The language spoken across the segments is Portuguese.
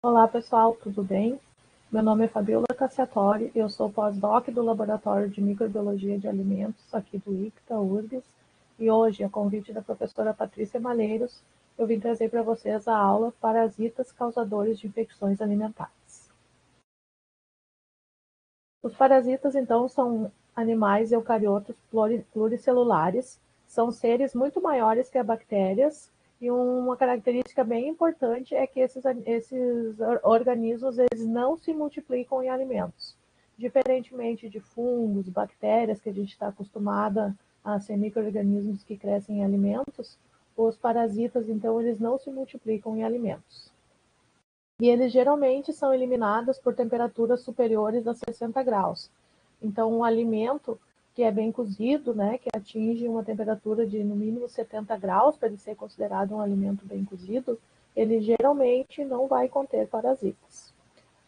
Olá pessoal, tudo bem? Meu nome é Fabiola Cassiatori, eu sou pós-doc do Laboratório de Microbiologia de Alimentos aqui do ICTA URGS e hoje, a convite da professora Patrícia Malheiros, eu vim trazer para vocês a aula Parasitas causadores de infecções alimentares. Os parasitas, então, são animais eucariotos pluricelulares, são seres muito maiores que as bactérias, e uma característica bem importante é que esses organismos eles não se multiplicam em alimentos. Diferentemente de fungos, bactérias, que a gente está acostumada a ser micro-organismos que crescem em alimentos, os parasitas, então, eles não se multiplicam em alimentos. E eles geralmente são eliminados por temperaturas superiores a 60 graus. Então, um alimento que é bem cozido, né, que atinge uma temperatura de no mínimo 70 graus para ele ser considerado um alimento bem cozido, ele geralmente não vai conter parasitas.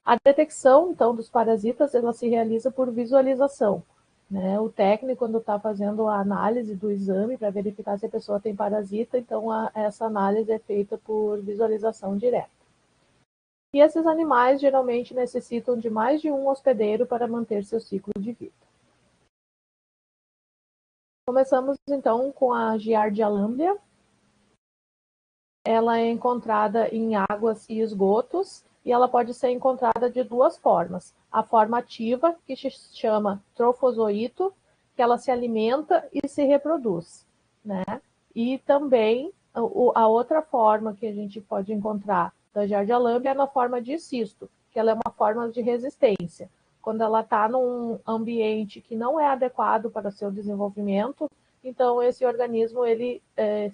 A detecção, então, dos parasitas, ela se realiza por visualização. Né? O técnico, quando está fazendo a análise do exame para verificar se a pessoa tem parasita, então essa análise é feita por visualização direta. E esses animais geralmente necessitam de mais de um hospedeiro para manter seu ciclo de vida. Começamos então com a Giardia lamblia. Ela é encontrada em águas e esgotos e ela pode ser encontrada de duas formas. A forma ativa, que se chama trofozoito, que ela se alimenta e se reproduz, né? E também a outra forma que a gente pode encontrar da Giardia lamblia é na forma de cisto, que ela é uma forma de resistência. Quando ela está num ambiente que não é adequado para seu desenvolvimento, então esse organismo ele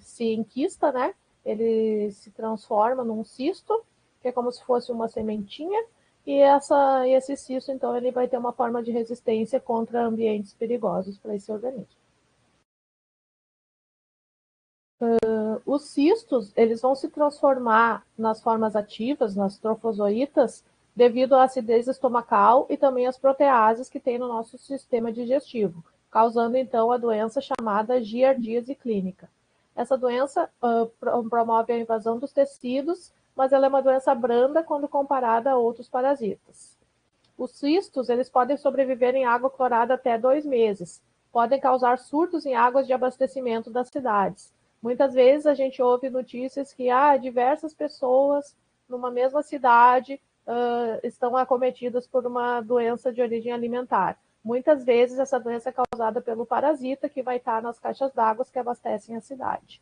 se enquista, né? Ele se transforma num cisto, que é como se fosse uma sementinha, e esse cisto, então, ele vai ter uma forma de resistência contra ambientes perigosos para esse organismo. Os cistos, eles vão se transformar nas formas ativas, nas trofozoítas, devido à acidez estomacal e também às proteases que tem no nosso sistema digestivo, causando então a doença chamada giardíase clínica. Essa doença promove a invasão dos tecidos, mas ela é uma doença branda quando comparada a outros parasitas. Os cistos, eles podem sobreviver em água clorada até 2 meses. Podem causar surtos em águas de abastecimento das cidades. Muitas vezes a gente ouve notícias que diversas pessoas numa mesma cidade estão acometidas por uma doença de origem alimentar. Muitas vezes essa doença é causada pelo parasita que vai estar nas caixas d'água que abastecem a cidade.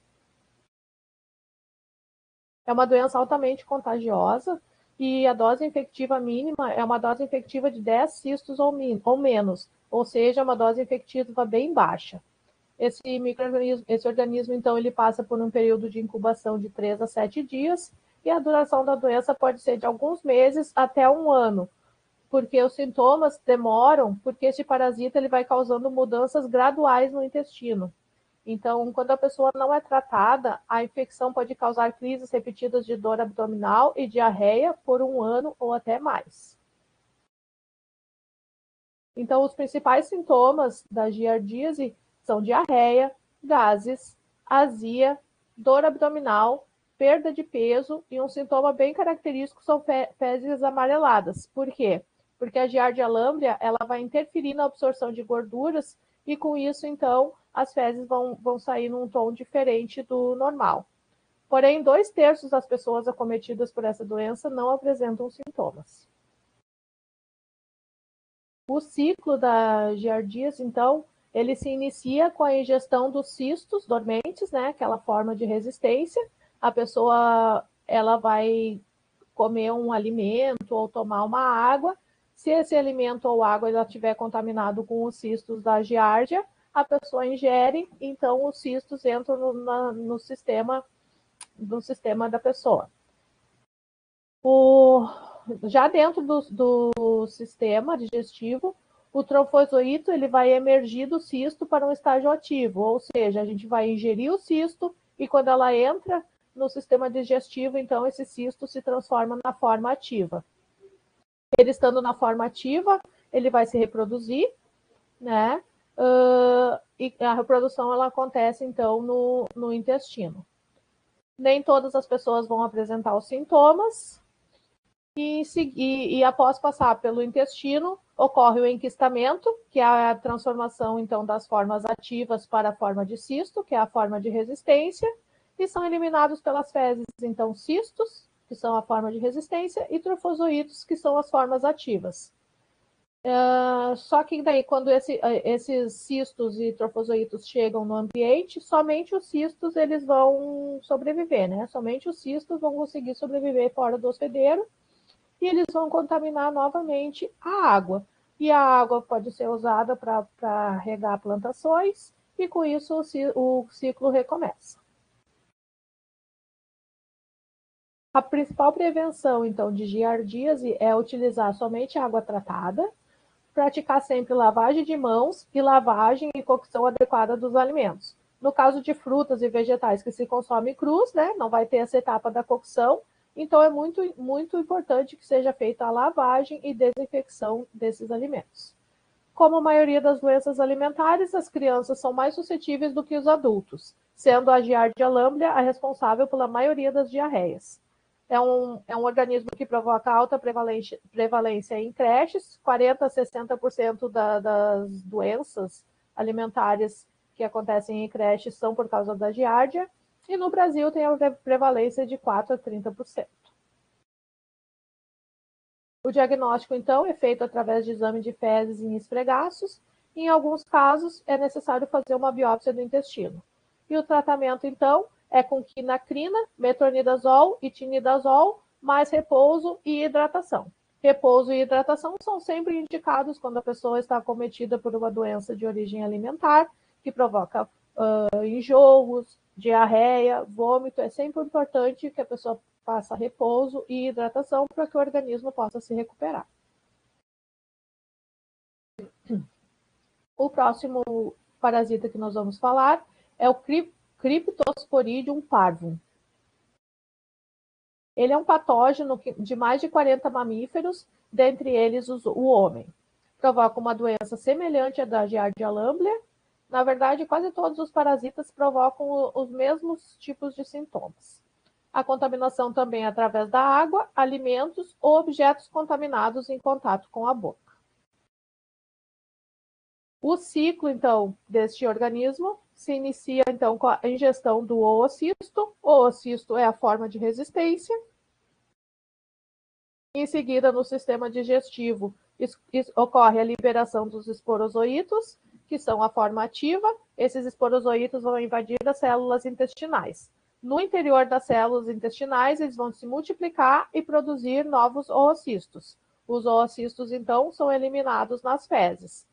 É uma doença altamente contagiosa e a dose infectiva mínima é uma dose infectiva de 10 cistos ou menos, ou seja, uma dose infectiva bem baixa. Esse organismo, então, ele passa por um período de incubação de 3 a 7 dias e a duração da doença pode ser de alguns meses até um ano, porque os sintomas demoram, porque esse parasita ele vai causando mudanças graduais no intestino. Então, quando a pessoa não é tratada, a infecção pode causar crises repetidas de dor abdominal e diarreia por um ano ou até mais. Então, os principais sintomas da giardíase são diarreia, gases, azia, dor abdominal, perda de peso e um sintoma bem característico são fezes amareladas. Por quê? Porque a Giardia lamblia ela vai interferir na absorção de gorduras e com isso, então, as fezes vão sair num tom diferente do normal. Porém, 2/3 das pessoas acometidas por essa doença não apresentam sintomas. O ciclo da giardíase, então, ele se inicia com a ingestão dos cistos dormentes, né, aquela forma de resistência. A pessoa ela vai comer um alimento ou tomar uma água. Se esse alimento ou água estiver contaminado com os cistos da giardia, a pessoa ingere, então os cistos entram no sistema da pessoa. Já dentro do sistema digestivo, o trofozoito ele vai emergir do cisto para um estágio ativo, ou seja, a gente vai ingerir o cisto e quando ela entra no sistema digestivo, então esse cisto se transforma na forma ativa. Ele estando na forma ativa, ele vai se reproduzir, né? E a reprodução ela acontece então no intestino. Nem todas as pessoas vão apresentar os sintomas, e após passar pelo intestino, ocorre o enquistamento, que é a transformação, então, das formas ativas para a forma de cisto, que é a forma de resistência, e são eliminados pelas fezes, então, cistos, que são a forma de resistência, e trofozoítos, que são as formas ativas. Só que daí, quando esses cistos e trofozoítos chegam no ambiente, somente os cistos eles vão sobreviver, né? Somente os cistos vão conseguir sobreviver fora do hospedeiro e eles vão contaminar novamente a água. E a água pode ser usada para regar plantações e com isso o ciclo recomeça. A principal prevenção, então, de giardíase é utilizar somente água tratada, praticar sempre lavagem de mãos e lavagem e cocção adequada dos alimentos. No caso de frutas e vegetais que se consomem crus, né, não vai ter essa etapa da cocção, então é muito importante que seja feita a lavagem e desinfecção desses alimentos. Como a maioria das doenças alimentares, as crianças são mais suscetíveis do que os adultos, sendo a Giardia lamblia a responsável pela maioria das diarreias. É um organismo que provoca alta prevalência em creches, 40% a 60% das doenças alimentares que acontecem em creches são por causa da Giardia, e no Brasil tem a prevalência de 4% a 30%. O diagnóstico, então, é feito através de exame de fezes em esfregaços. Em alguns casos, é necessário fazer uma biópsia do intestino. E o tratamento, então, é com quinacrina, metronidazol e tinidazol, mais repouso e hidratação. Repouso e hidratação são sempre indicados quando a pessoa está acometida por uma doença de origem alimentar, que provoca enjoos, diarreia, vômito. É sempre importante que a pessoa faça repouso e hidratação para que o organismo possa se recuperar. O próximo parasita que nós vamos falar é o Cryptosporidium parvum. Ele é um patógeno de mais de 40 mamíferos, dentre eles o homem. Provoca uma doença semelhante à da Giardia lamblia. Na verdade, quase todos os parasitas provocam os mesmos tipos de sintomas. A contaminação também é através da água, alimentos ou objetos contaminados em contato com a boca. O ciclo, então, deste organismo se inicia, então, com a ingestão do oocisto. O oocisto é a forma de resistência. Em seguida, no sistema digestivo, ocorre a liberação dos esporozoítos, que são a forma ativa. Esses esporozoítos vão invadir as células intestinais. No interior das células intestinais, eles vão se multiplicar e produzir novos oocistos. Os oocistos, então, são eliminados nas fezes.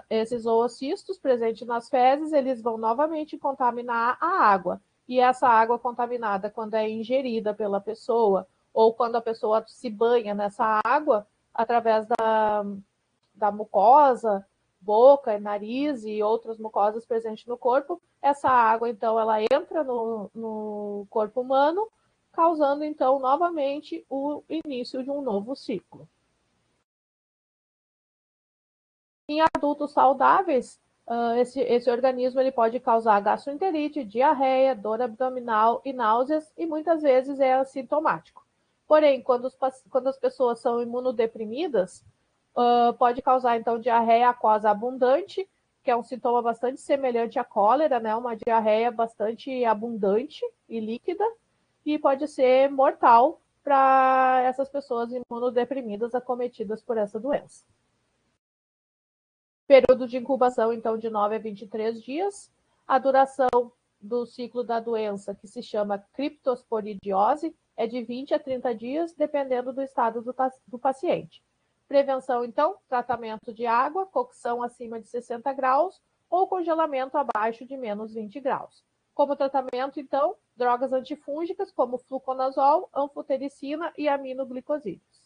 Esses oocistos presentes nas fezes, eles vão novamente contaminar a água. E essa água contaminada, quando é ingerida pela pessoa, ou quando a pessoa se banha nessa água, através da mucosa, boca, nariz e outras mucosas presentes no corpo, essa água, então, ela entra no corpo humano, causando, então, novamente o início de um novo ciclo. Em adultos saudáveis, esse organismo ele pode causar gastroenterite, diarreia, dor abdominal e náuseas, e muitas vezes é assintomático. Porém, quando as pessoas são imunodeprimidas, pode causar, então, diarreia aquosa abundante, que é um sintoma bastante semelhante à cólera, né? Uma diarreia bastante abundante e líquida, e pode ser mortal para essas pessoas imunodeprimidas acometidas por essa doença. Período de incubação, então, de 9 a 23 dias. A duração do ciclo da doença, que se chama criptosporidiose, é de 20 a 30 dias, dependendo do estado do paciente. Prevenção, então, tratamento de água, cocção acima de 60 graus ou congelamento abaixo de menos 20 graus. Como tratamento, então, drogas antifúngicas como fluconazol, anfotericina e aminoglicosídeos.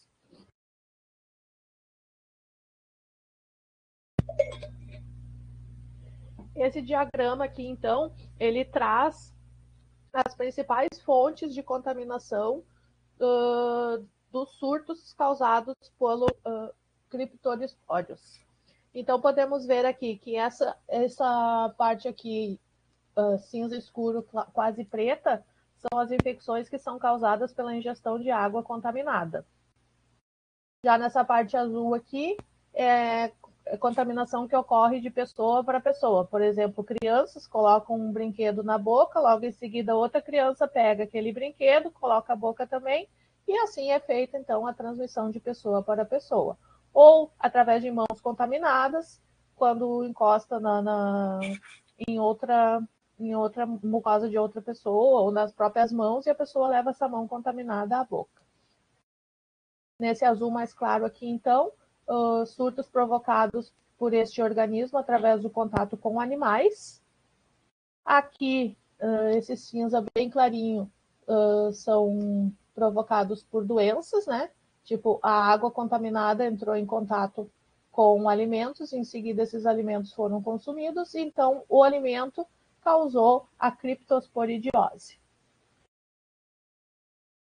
Esse diagrama aqui, então, ele traz as principais fontes de contaminação dos surtos causados pelo criptosporidios. Então, podemos ver aqui que essa parte aqui, cinza escuro, quase preta, são as infecções que são causadas pela ingestão de água contaminada. Já nessa parte azul aqui, é contaminação que ocorre de pessoa para pessoa. Por exemplo, crianças colocam um brinquedo na boca, logo em seguida outra criança pega aquele brinquedo, coloca a boca também, e assim é feita, então, a transmissão de pessoa para pessoa. Ou através de mãos contaminadas, quando encosta em outra mucosa de outra pessoa, ou nas próprias mãos, e a pessoa leva essa mão contaminada à boca. Nesse azul mais claro aqui, então, surtos provocados por este organismo através do contato com animais. Aqui, esse cinza bem clarinho são provocados por doenças, né? Tipo, a água contaminada entrou em contato com alimentos, em seguida esses alimentos foram consumidos, então o alimento causou a criptosporidiose.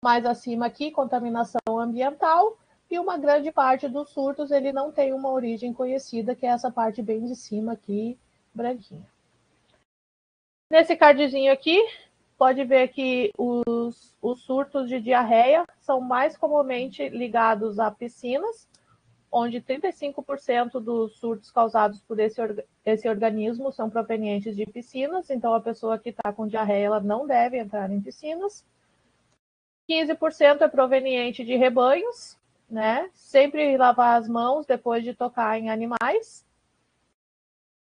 Mais acima aqui, contaminação ambiental, e uma grande parte dos surtos ele não tem uma origem conhecida, que é essa parte bem de cima aqui, branquinha. Nesse cardzinho aqui, pode ver que os surtos de diarreia são mais comumente ligados a piscinas, onde 35% dos surtos causados por esse organismo são provenientes de piscinas, então a pessoa que está com diarreia ela não deve entrar em piscinas. 15% é proveniente de rebanhos, né? Sempre lavar as mãos depois de tocar em animais.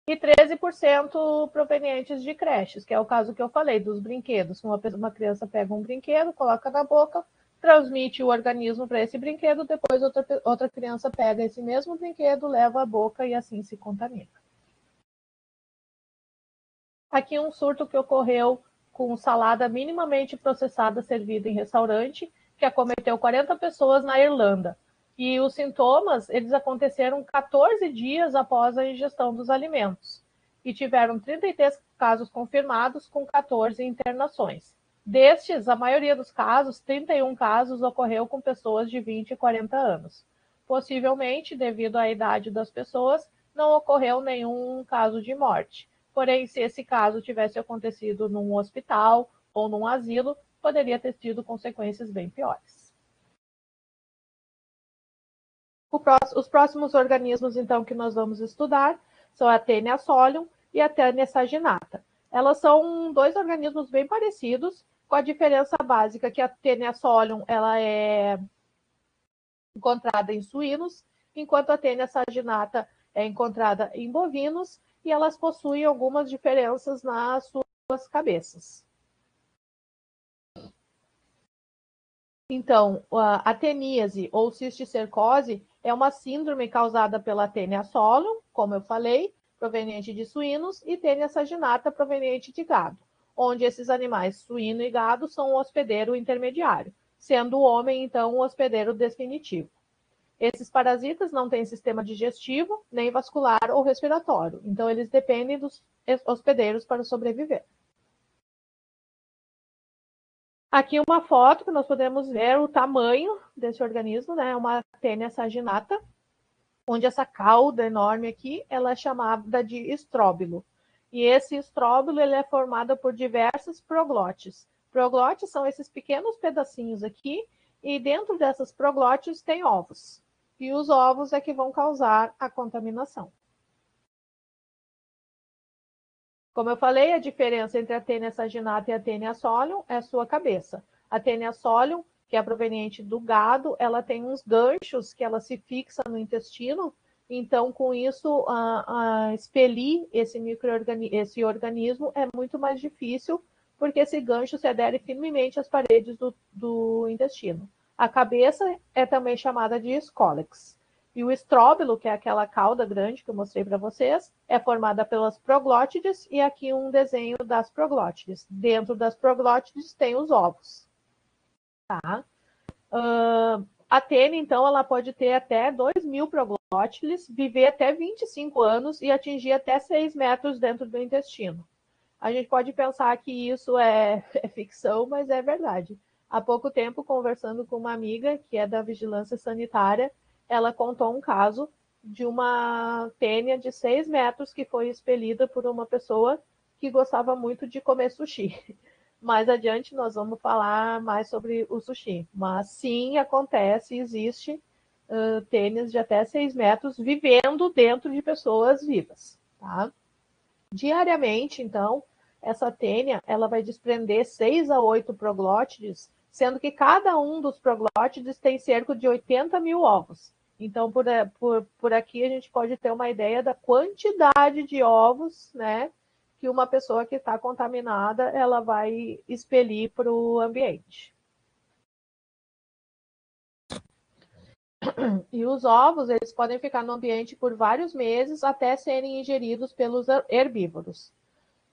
E 13% provenientes de creches, que é o caso que eu falei, dos brinquedos. Uma criança pega um brinquedo, coloca na boca, transmite o organismo para esse brinquedo, depois outra criança pega esse mesmo brinquedo, leva à boca e assim se contamina. Aqui um surto que ocorreu com salada minimamente processada servida em restaurante, que acometeu 40 pessoas na Irlanda. E os sintomas, eles aconteceram 14 dias após a ingestão dos alimentos. E tiveram 33 casos confirmados, com 14 internações. Destes, a maioria dos casos, 31 casos, ocorreu com pessoas de 20 e 40 anos. Possivelmente, devido à idade das pessoas, não ocorreu nenhum caso de morte. Porém, se esse caso tivesse acontecido num hospital ou num asilo, poderia ter tido consequências bem piores. Os próximos organismos, então, que nós vamos estudar são a Taenia solium e a Taenia saginata. Elas são dois organismos bem parecidos, com a diferença básica que a Taenia solium ela é encontrada em suínos, enquanto a Taenia saginata é encontrada em bovinos, e elas possuem algumas diferenças nas suas cabeças. Então, a teníase ou cisticercose é uma síndrome causada pela Taenia solium, como eu falei, proveniente de suínos, e Taenia saginata, proveniente de gado, onde esses animais, suíno e gado, são o hospedeiro intermediário, sendo o homem, então, o hospedeiro definitivo. Esses parasitas não têm sistema digestivo, nem vascular ou respiratório, então eles dependem dos hospedeiros para sobreviver. Aqui uma foto que nós podemos ver o tamanho desse organismo, né? Uma Taenia saginata, onde essa cauda enorme aqui, ela é chamada de estróbilo. E esse estróbilo ele é formado por diversas proglotes. Proglotes são esses pequenos pedacinhos aqui, e dentro dessas proglotes tem ovos. E os ovos é que vão causar a contaminação. Como eu falei, a diferença entre a Taenia saginata e a Taenia solium é a sua cabeça. A Taenia solium, que é proveniente do gado, ela tem uns ganchos que ela se fixa no intestino, então com isso expelir esse organismo é muito mais difícil, porque esse gancho se adere firmemente às paredes do intestino. A cabeça é também chamada de escólex. E o estróbilo, que é aquela cauda grande que eu mostrei para vocês, é formada pelas proglótides, e aqui um desenho das proglótides. Dentro das proglótides tem os ovos. Tá? A Taenia, então, ela pode ter até 2.000 proglótides, viver até 25 anos e atingir até 6 metros dentro do intestino. A gente pode pensar que isso é ficção, mas é verdade. Há pouco tempo, conversando com uma amiga que é da vigilância sanitária, ela contou um caso de uma tênia de 6 metros que foi expelida por uma pessoa que gostava muito de comer sushi. Mais adiante nós vamos falar mais sobre o sushi. Mas sim, acontece, existe, tênis de até 6 metros vivendo dentro de pessoas vivas. Tá? Diariamente, então, essa tênia ela vai desprender 6 a 8 proglótides, sendo que cada um dos proglótides tem cerca de 80 mil ovos. Então, por aqui a gente pode ter uma ideia da quantidade de ovos, né, que uma pessoa que está contaminada ela vai expelir para o ambiente. E os ovos eles podem ficar no ambiente por vários meses até serem ingeridos pelos herbívoros.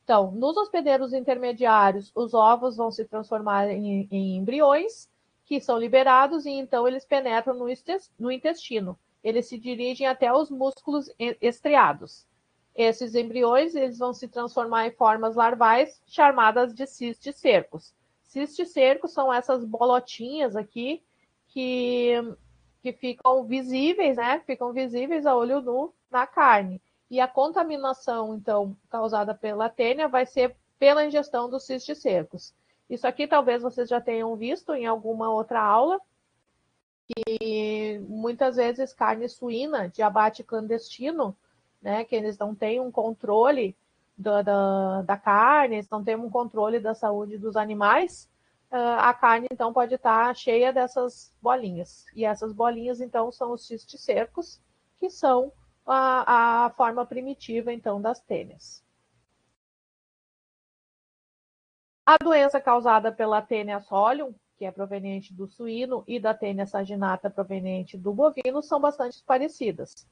Então, nos hospedeiros intermediários, os ovos vão se transformar em embriões, que são liberados, e então eles penetram no intestino. Eles se dirigem até os músculos estriados. Esses embriões eles vão se transformar em formas larvais, chamadas de cisticercos. Cisticercos são essas bolotinhas aqui que ficam visíveis, né? Ficam visíveis a olho nu na carne. E a contaminação, então, causada pela tênia vai ser pela ingestão dos cisticercos. Isso aqui talvez vocês já tenham visto em alguma outra aula, que muitas vezes carne suína de abate clandestino, né, que eles não têm um controle da carne, eles não têm um controle da saúde dos animais, a carne, então, pode estar cheia dessas bolinhas. E essas bolinhas, então, são os cisticercos, que são a forma primitiva, então, das tênias. A doença causada pela Taenia solium, que é proveniente do suíno, e da Taenia saginata, proveniente do bovino, são bastante parecidas.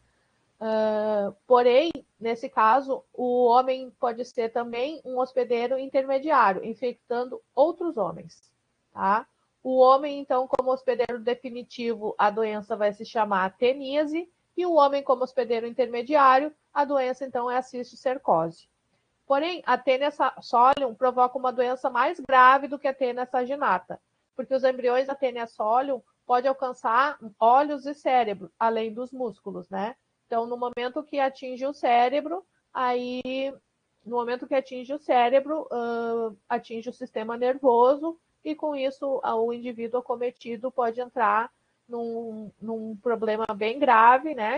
Porém, nesse caso, o homem pode ser também um hospedeiro intermediário, infectando outros homens. Tá? O homem, então, como hospedeiro definitivo, a doença vai se chamar teníase, e o homem, como hospedeiro intermediário, a doença, então, é a cisticercose. Porém, a Taenia solium provoca uma doença mais grave do que a Taenia saginata, porque os embriões da Taenia solium podem alcançar olhos e cérebro, além dos músculos, né? Então, no momento que atinge o cérebro, atinge o sistema nervoso e, com isso, o indivíduo acometido pode entrar num problema bem grave, né,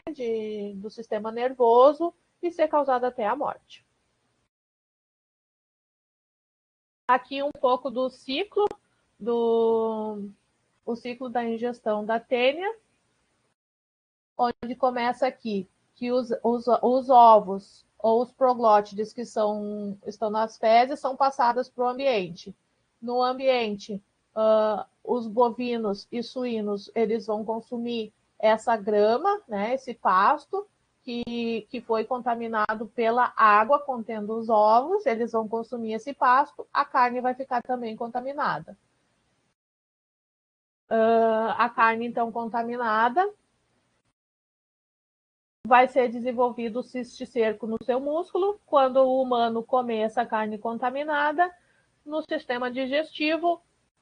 do sistema nervoso e ser causado até a morte. Aqui um pouco do ciclo, o ciclo da ingestão da tênia, onde começa aqui que os ovos ou os proglótides que estão nas fezes são passados para o ambiente. No ambiente, os bovinos e suínos eles vão consumir essa grama, né, esse pasto, que foi contaminado pela água contendo os ovos, eles vão consumir esse pasto, a carne vai ficar também contaminada. A carne, então, contaminada, vai ser desenvolvido o cisticerco no seu músculo. Quando o humano comer essa carne contaminada, no sistema digestivo,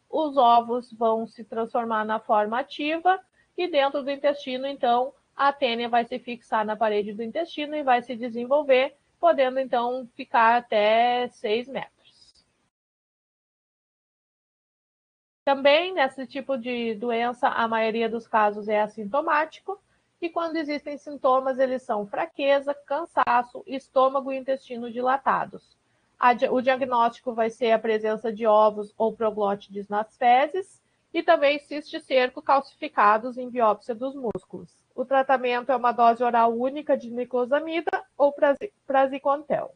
os ovos vão se transformar na forma ativa e dentro do intestino, então, a tênia vai se fixar na parede do intestino e vai se desenvolver, podendo, então, ficar até 6 metros. Também, nesse tipo de doença, a maioria dos casos é assintomático, e quando existem sintomas, eles são fraqueza, cansaço, estômago e intestino dilatados. O diagnóstico vai ser a presença de ovos ou proglótides nas fezes e também cisticerco calcificados em biópsia dos músculos. O tratamento é uma dose oral única de niclosamida ou praziquantel.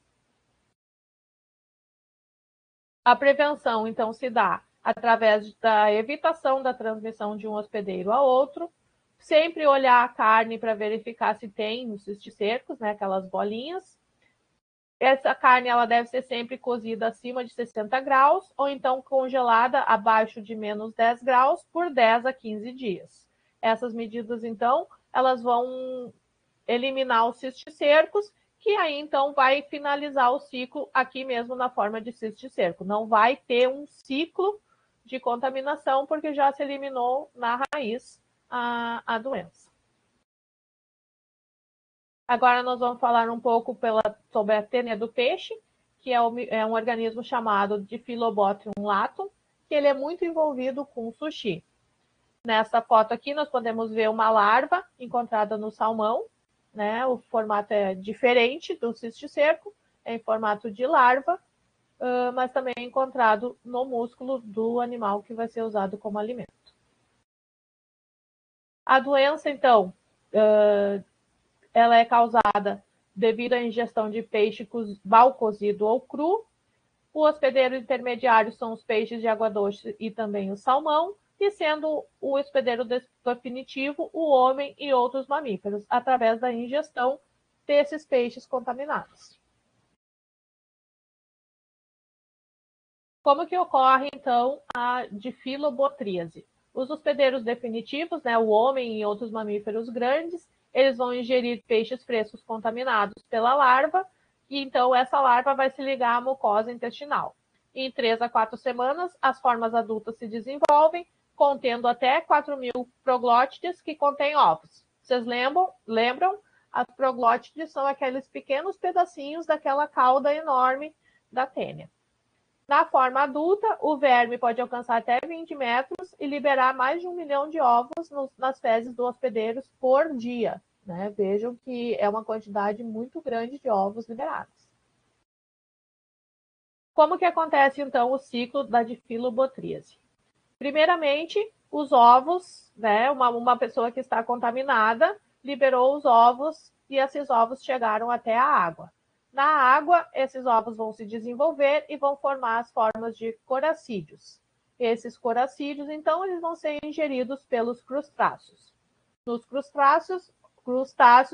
A prevenção, então, se dá através da evitação da transmissão de um hospedeiro a outro, sempre olhar a carne para verificar se tem os cisticercos, né, aquelas bolinhas. Essa carne ela deve ser sempre cozida acima de 60 graus ou então congelada abaixo de menos 10 graus por 10 a 15 dias. Essas medidas, então, elas vão eliminar os cisticercos, que aí, então, vai finalizar o ciclo aqui mesmo na forma de cisticerco. Não vai ter um ciclo de contaminação, porque já se eliminou na raiz a doença. Agora nós vamos falar um pouco sobre a tênia do peixe, que é um organismo chamado de Philobothrium latum, que ele é muito envolvido com sushi. Nessa foto aqui, nós podemos ver uma larva encontrada no salmão, né? O formato é diferente do cisticerco, é em formato de larva, mas também é encontrado no músculo do animal que vai ser usado como alimento. A doença, então, ela é causada devido à ingestão de peixe mal cozido ou cru. O hospedeiro intermediário são os peixes de água doce e também o salmão, e sendo o hospedeiro definitivo o homem e outros mamíferos, através da ingestão desses peixes contaminados. Como que ocorre, então, a difilobotríase? Os hospedeiros definitivos, né, o homem e outros mamíferos grandes, eles vão ingerir peixes frescos contaminados pela larva, e então essa larva vai se ligar à mucosa intestinal. Em 3 a 4 semanas, as formas adultas se desenvolvem, contendo até 4.000 proglótides que contêm ovos. Vocês lembram? As proglótides são aqueles pequenos pedacinhos daquela cauda enorme da tênia. Na forma adulta, o verme pode alcançar até 20 metros e liberar mais de 1 milhão de ovos nas fezes dos hospedeiros por dia. Né? Vejam que é uma quantidade muito grande de ovos liberados. Como que acontece, então, o ciclo da difilobotríase? Primeiramente, os ovos, né? Uma pessoa que está contaminada liberou os ovos e esses ovos chegaram até a água. Na água, esses ovos vão se desenvolver e vão formar as formas de coracídeos. Esses coracídeos, então, eles vão ser ingeridos pelos crustáceos. Nos crustáceos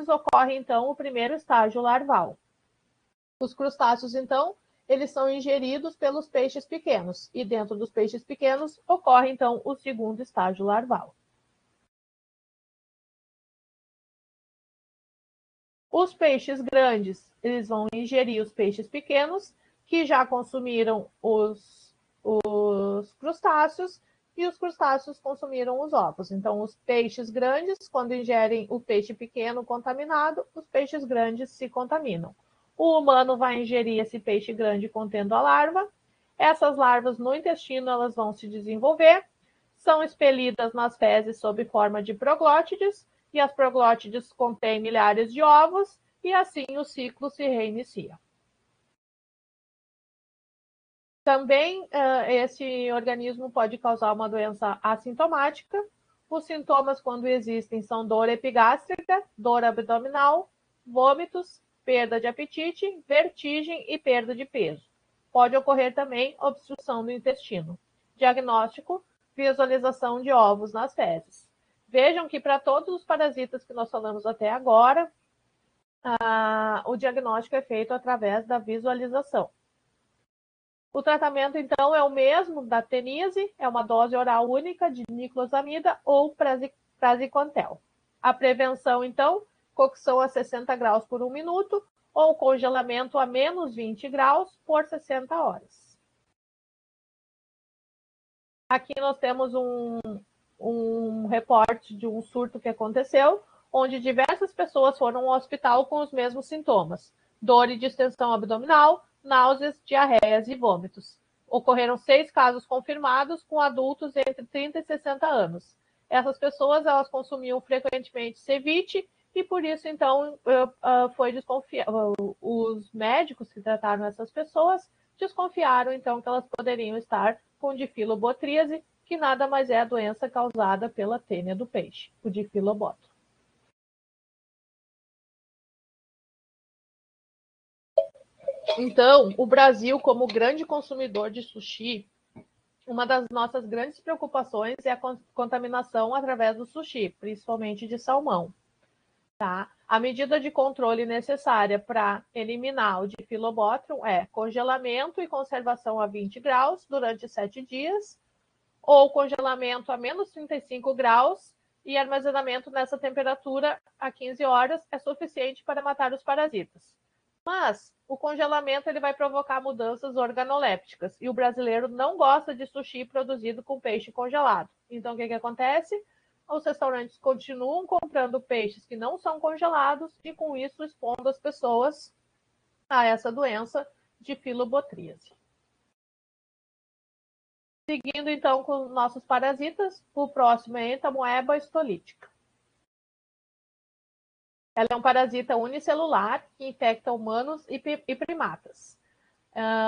ocorre, então, o primeiro estágio larval. Os crustáceos, então, eles são ingeridos pelos peixes pequenos, e dentro dos peixes pequenos ocorre, então, o segundo estágio larval. Os peixes grandes, eles vão ingerir os peixes pequenos, que já consumiram os crustáceos, e os crustáceos consumiram os ovos. Então, os peixes grandes, quando ingerem o peixe pequeno contaminado, os peixes grandes se contaminam. O humano vai ingerir esse peixe grande contendo a larva. Essas larvas no intestino, elas vão se desenvolver, são expelidas nas fezes sob forma de proglótides, e as proglótides contêm milhares de ovos, e assim o ciclo se reinicia. Também esse organismo pode causar uma doença assintomática. Os sintomas, quando existem, são dor epigástrica, dor abdominal, vômitos, perda de apetite, vertigem e perda de peso. Pode ocorrer também obstrução do intestino. Diagnóstico: visualização de ovos nas fezes. Vejam que para todos os parasitas que nós falamos até agora, o diagnóstico é feito através da visualização. O tratamento, então, é o mesmo da teníase, é uma dose oral única de niclosamida ou praziquantel. A prevenção, então, cocção a 60 graus por 1 minuto ou congelamento a menos 20 graus por 60 horas. Aqui nós temos um reporte de um surto que aconteceu, onde diversas pessoas foram ao hospital com os mesmos sintomas: dor e distensão abdominal, náuseas, diarreias e vômitos. Ocorreram 6 casos confirmados com adultos entre 30 e 60 anos. Essas pessoas, elas consumiam frequentemente ceviche e por isso, então, foi desconfiado. Os médicos que trataram essas pessoas desconfiaram, então, que elas poderiam estar com difilobotríase, que nada mais é a doença causada pela tênia do peixe, o difiloboto. Então, o Brasil, como grande consumidor de sushi, uma das nossas grandes preocupações é a contaminação através do sushi, principalmente de salmão. Tá? A medida de controle necessária para eliminar o Diphyllobothrium é congelamento e conservação a 20 graus durante 7 dias, ou congelamento a menos 35 graus e armazenamento nessa temperatura a 15 horas é suficiente para matar os parasitas. Mas o congelamento ele vai provocar mudanças organolépticas e o brasileiro não gosta de sushi produzido com peixe congelado. Então, o que acontece? Os restaurantes continuam comprando peixes que não são congelados e, com isso, expondo as pessoas a essa doença de filobotríase. Seguindo, então, com os nossos parasitas, o próximo é a entamoeba histolítica. Ela é um parasita unicelular que infecta humanos e primatas.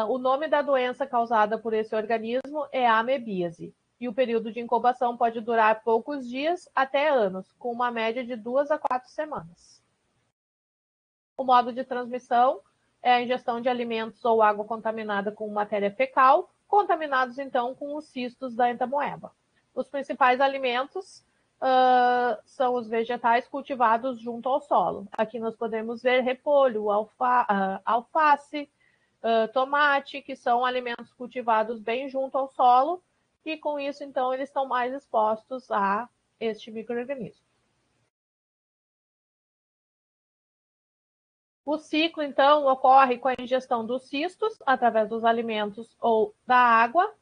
O nome da doença causada por esse organismo é amebíase, e o período de incubação pode durar poucos dias até anos, com uma média de 2 a 4 semanas. O modo de transmissão é a ingestão de alimentos ou água contaminada com matéria fecal, contaminados então com os cistos da entamoeba. Os principais alimentos são os vegetais cultivados junto ao solo. Aqui nós podemos ver repolho, alface, tomate, que são alimentos cultivados bem junto ao solo, e com isso, então, eles estão mais expostos a este micro-organismo. O ciclo, então, ocorre com a ingestão dos cistos, através dos alimentos ou da água.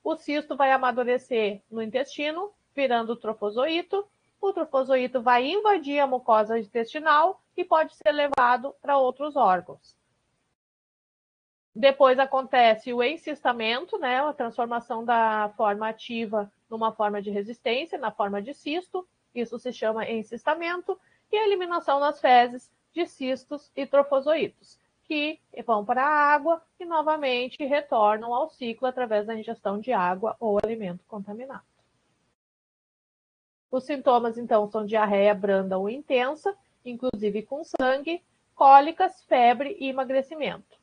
O cisto vai amadurecer no intestino, virando trofozoito. O trofozoito vai invadir a mucosa intestinal e pode ser levado para outros órgãos. Depois acontece o encistamento, né, a transformação da forma ativa numa forma de resistência, na forma de cisto. Isso se chama encistamento. E a eliminação nas fezes de cistos e trofozoitos, que vão para a água e novamente retornam ao ciclo através da ingestão de água ou alimento contaminado. Os sintomas, então, são diarreia branda ou intensa, inclusive com sangue, cólicas, febre e emagrecimento.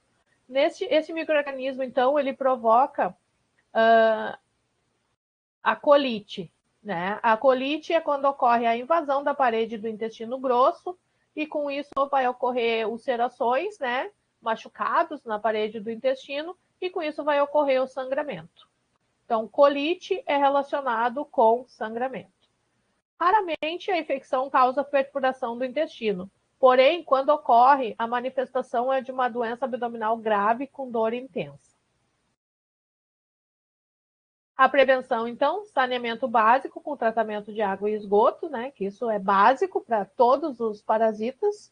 Esse micro-organismo, então, ele provoca a colite, né? A colite é quando ocorre a invasão da parede do intestino grosso, e com isso vai ocorrer ulcerações, né? Machucados na parede do intestino, e com isso vai ocorrer o sangramento. Então, colite é relacionado com sangramento. Raramente a infecção causa perfuração do intestino, porém, quando ocorre, a manifestação é de uma doença abdominal grave com dor intensa. A prevenção, então, saneamento básico com tratamento de água e esgoto, né? Que isso é básico para todos os parasitas,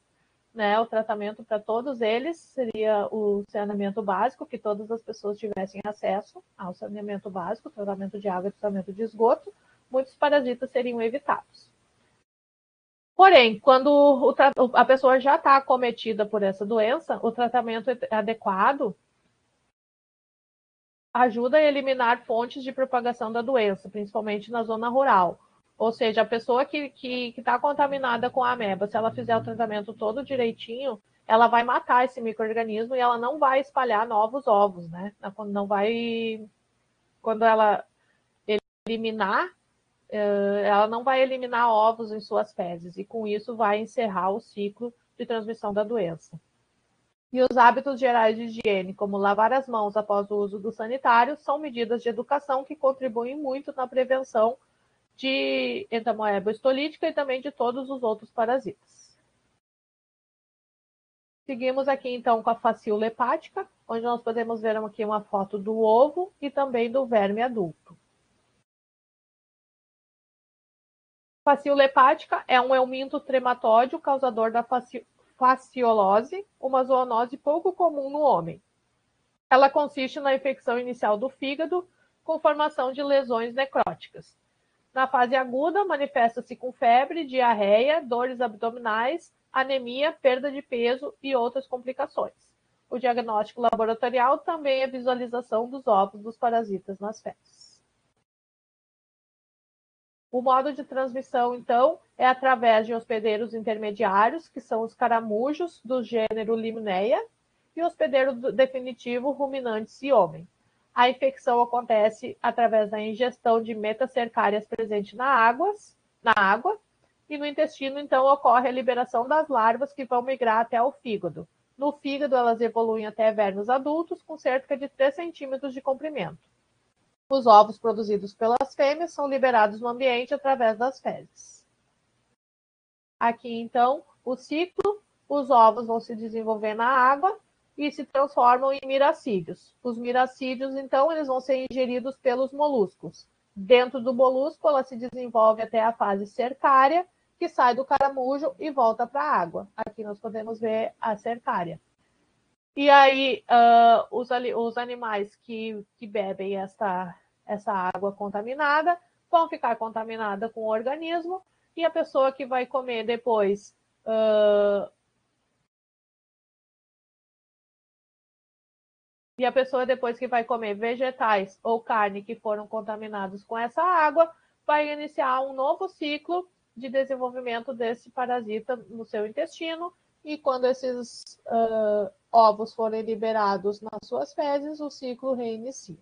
né? O tratamento para todos eles seria o saneamento básico, que todas as pessoas tivessem acesso ao saneamento básico, tratamento de água e tratamento de esgoto. Muitos parasitas seriam evitados. Porém, quando a pessoa já está acometida por essa doença, o tratamento adequado ajuda a eliminar fontes de propagação da doença, principalmente na zona rural. Ou seja, a pessoa que está contaminada com a ameba, se ela fizer o tratamento todo direitinho, ela vai matar esse micro-organismo e ela não vai espalhar novos ovos, né? Quando ela eliminar, ela não vai eliminar ovos em suas fezes, e com isso vai encerrar o ciclo de transmissão da doença. E os hábitos gerais de higiene, como lavar as mãos após o uso do sanitário, são medidas de educação que contribuem muito na prevenção de entamoeba histolítica e também de todos os outros parasitas. Seguimos aqui, então, com a facíola hepática, onde nós podemos ver aqui uma foto do ovo e também do verme adulto. Facíola hepática é um euminto trematóide causador da fasciolose, uma zoonose pouco comum no homem. Ela consiste na infecção inicial do fígado com formação de lesões necróticas. Na fase aguda, manifesta-se com febre, diarreia, dores abdominais, anemia, perda de peso e outras complicações. O diagnóstico laboratorial também é visualização dos ovos dos parasitas nas fezes. O modo de transmissão, então, é através de hospedeiros intermediários, que são os caramujos do gênero Limneia, e o hospedeiro definitivo ruminantes e homem. A infecção acontece através da ingestão de metacercárias presentes na água, e no intestino, então, ocorre a liberação das larvas que vão migrar até o fígado. No fígado, elas evoluem até vermes adultos, com cerca de 3 centímetros de comprimento. Os ovos produzidos pelas fêmeas são liberados no ambiente através das fezes. Aqui, então, o ciclo: os ovos vão se desenvolver na água e se transformam em miracídios. Os miracídios, então, eles vão ser ingeridos pelos moluscos. Dentro do molusco, ela se desenvolve até a fase cercária, que sai do caramujo e volta para a água. Aqui nós podemos ver a cercária. E aí, os animais que bebem essa água contaminada, vão ficar contaminada com o organismo, e a pessoa que vai comer depois depois que vai comer vegetais ou carne que foram contaminados com essa água, vai iniciar um novo ciclo de desenvolvimento desse parasita no seu intestino, e quando esses ovos forem liberados nas suas fezes, o ciclo reinicia.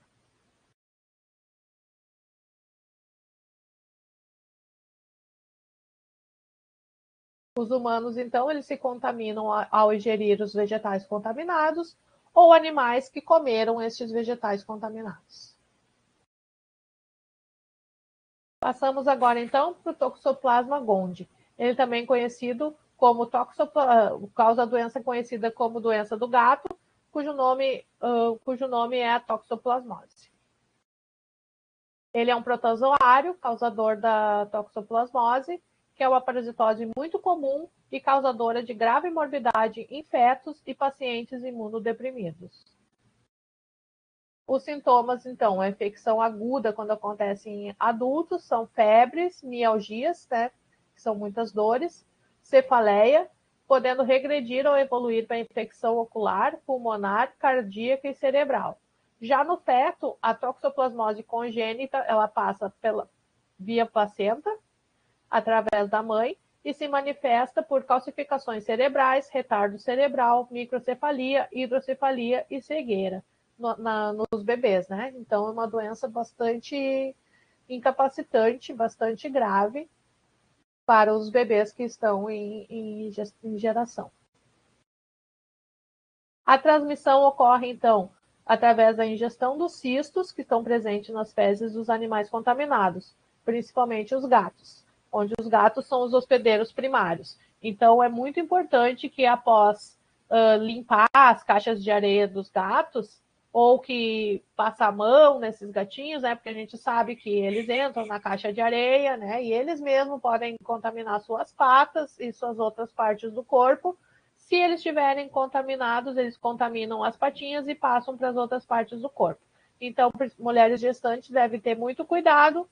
Os humanos, então, eles se contaminam ao ingerir os vegetais contaminados ou animais que comeram estes vegetais contaminados. Passamos agora, então, para o Toxoplasma gondii. Ele também conhecido como causa a doença conhecida como doença do gato, cujo nome é a toxoplasmose. Ele é um protozoário causador da toxoplasmose, que é uma parasitose muito comum e causadora de grave morbidade em fetos e pacientes imunodeprimidos. Os sintomas, então, a infecção aguda, quando acontece em adultos, são febres, mialgias, né, que são muitas dores, cefaleia, podendo regredir ou evoluir para infecção ocular, pulmonar, cardíaca e cerebral. Já no feto, a toxoplasmose congênita, ela passa via placenta, através da mãe, e se manifesta por calcificações cerebrais, retardo cerebral, microcefalia, hidrocefalia e cegueira nos bebês, né? Então, é uma doença bastante incapacitante, bastante grave para os bebês que estão em geração. A transmissão ocorre, então, através da ingestão dos cistos que estão presentes nas fezes dos animais contaminados, principalmente os gatos, onde os gatos são os hospedeiros primários. Então, é muito importante que, após limpar as caixas de areia dos gatos, ou que passa a mão nesses gatinhos, né? Porque a gente sabe que eles entram na caixa de areia, né? E eles mesmos podem contaminar suas patas e suas outras partes do corpo. Se eles estiverem contaminados, eles contaminam as patinhas e passam para as outras partes do corpo. Então, mulheres gestantes devem ter muito cuidado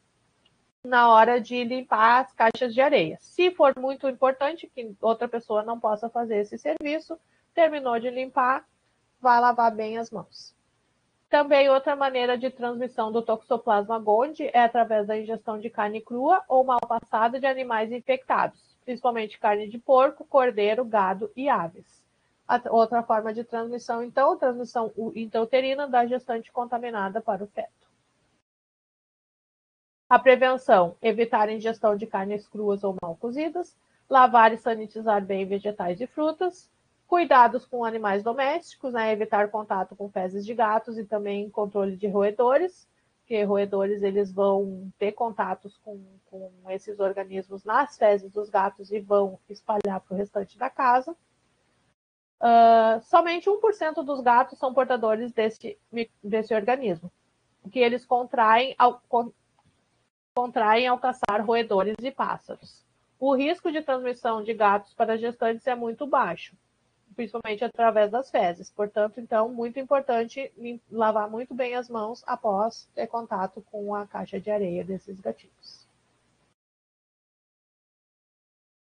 na hora de limpar as caixas de areia. Se for muito importante que outra pessoa não possa fazer esse serviço, terminou de limpar, vai lavar bem as mãos. Também outra maneira de transmissão do Toxoplasma gondii é através da ingestão de carne crua ou mal passada de animais infectados, principalmente carne de porco, cordeiro, gado e aves. Outra forma de transmissão, então, transmissão intrauterina da gestante contaminada para o feto. A prevenção, evitar a ingestão de carnes cruas ou mal cozidas, lavar e sanitizar bem vegetais e frutas, cuidados com animais domésticos, né? Evitar contato com fezes de gatos e também controle de roedores, porque roedores eles vão ter contatos com esses organismos nas fezes dos gatos e vão espalhar para o restante da casa. Somente 1% dos gatos são portadores desse organismo, que eles contraem ao caçar roedores e pássaros. O risco de transmissão de gatos para gestantes é muito baixo, principalmente através das fezes. Portanto, então, muito importante lavar muito bem as mãos após ter contato com a caixa de areia desses gatinhos.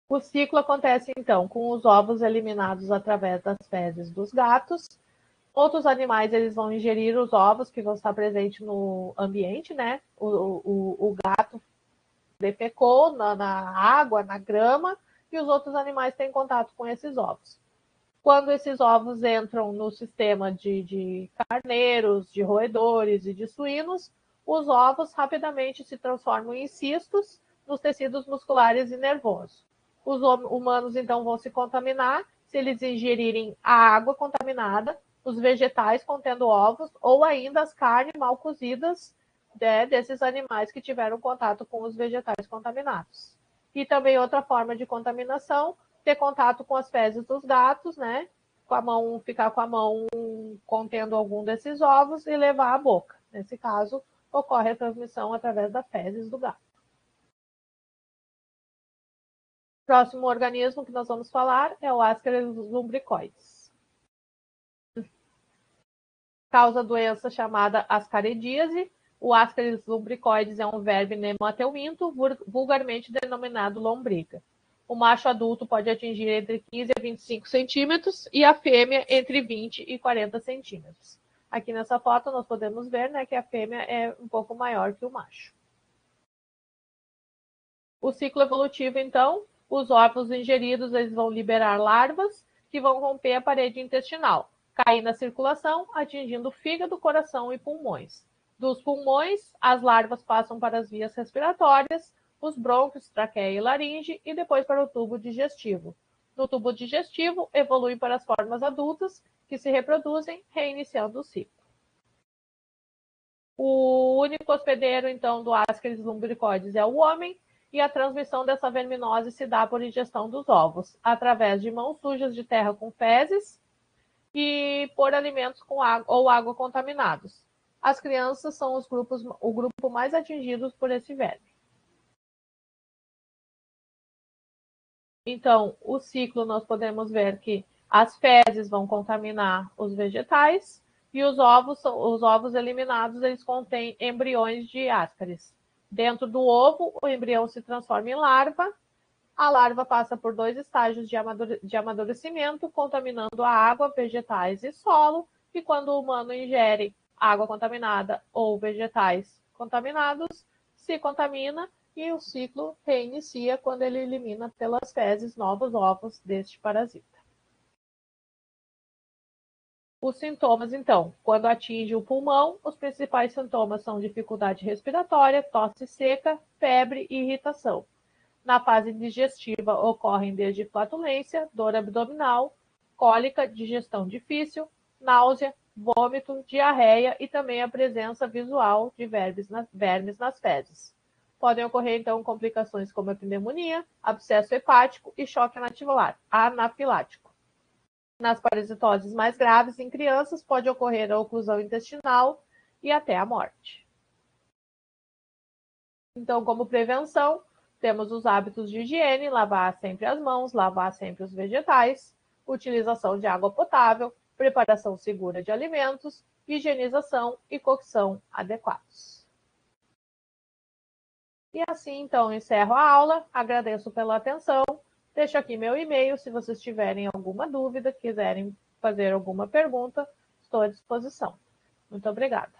O ciclo acontece, então, com os ovos eliminados através das fezes dos gatos. Outros animais, eles vão ingerir os ovos que vão estar presentes no ambiente, né? O gato defecou na água, na grama, e os outros animais têm contato com esses ovos. Quando esses ovos entram no sistema de carneiros, de roedores e de suínos, os ovos rapidamente se transformam em cistos nos tecidos musculares e nervosos. Os humanos, então, vão se contaminar se eles ingerirem a água contaminada, os vegetais contendo ovos, ou ainda as carnes mal cozidas desses animais que tiveram contato com os vegetais contaminados. E também outra forma de contaminação, ter contato com as fezes dos gatos, né? Ficar com a mão contendo algum desses ovos e levar à boca. Nesse caso, ocorre a transmissão através das fezes do gato. O próximo organismo que nós vamos falar é o Ascaris lumbricoides. Causa doença chamada ascaridíase, O Ascaris lumbricoides é um verme nemateuminto, vulgarmente denominado lombriga. O macho adulto pode atingir entre 15 a 25 centímetros e a fêmea entre 20 e 40 centímetros. Aqui nessa foto nós podemos ver, né, que a fêmea é um pouco maior que o macho. O ciclo evolutivo, então, os ovos ingeridos eles vão liberar larvas que vão romper a parede intestinal, cair na circulação, atingindo o fígado, coração e pulmões. Dos pulmões, as larvas passam para as vias respiratórias, os brônquios, traqueia e laringe, e depois para o tubo digestivo. No tubo digestivo, evoluem para as formas adultas, que se reproduzem, reiniciando o ciclo. O único hospedeiro, então, do Ascaris lumbricoides é o homem, e a transmissão dessa verminose se dá por ingestão dos ovos, através de mãos sujas de terra com fezes e por alimentos com água ou água contaminados. As crianças são o grupo mais atingido por esse verme. Então, o ciclo nós podemos ver que as fezes vão contaminar os vegetais e os ovos eliminados eles contêm embriões de Ascaris. Dentro do ovo, o embrião se transforma em larva. A larva passa por 2 estágios de amadurecimento, contaminando a água, vegetais e solo. E quando o humano ingere água contaminada ou vegetais contaminados, se contamina e o ciclo reinicia quando ele elimina pelas fezes novos ovos deste parasita. Os sintomas, então, quando atinge o pulmão, os principais sintomas são dificuldade respiratória, tosse seca, febre e irritação. Na fase digestiva, ocorrem desde flatulência, dor abdominal, cólica, digestão difícil, náusea, vômito, diarreia e também a presença visual de vermes nas fezes. Podem ocorrer, então, complicações como a pneumonia, abscesso hepático e choque anafilático. Nas parasitoses mais graves em crianças, pode ocorrer a oclusão intestinal e até a morte. Então, como prevenção, temos os hábitos de higiene, lavar sempre as mãos, lavar sempre os vegetais, utilização de água potável, preparação segura de alimentos, higienização e cocção adequados. E assim, então, encerro a aula. Agradeço pela atenção. Deixo aqui meu e-mail. Se vocês tiverem alguma dúvida, quiserem fazer alguma pergunta, estou à disposição. Muito obrigada.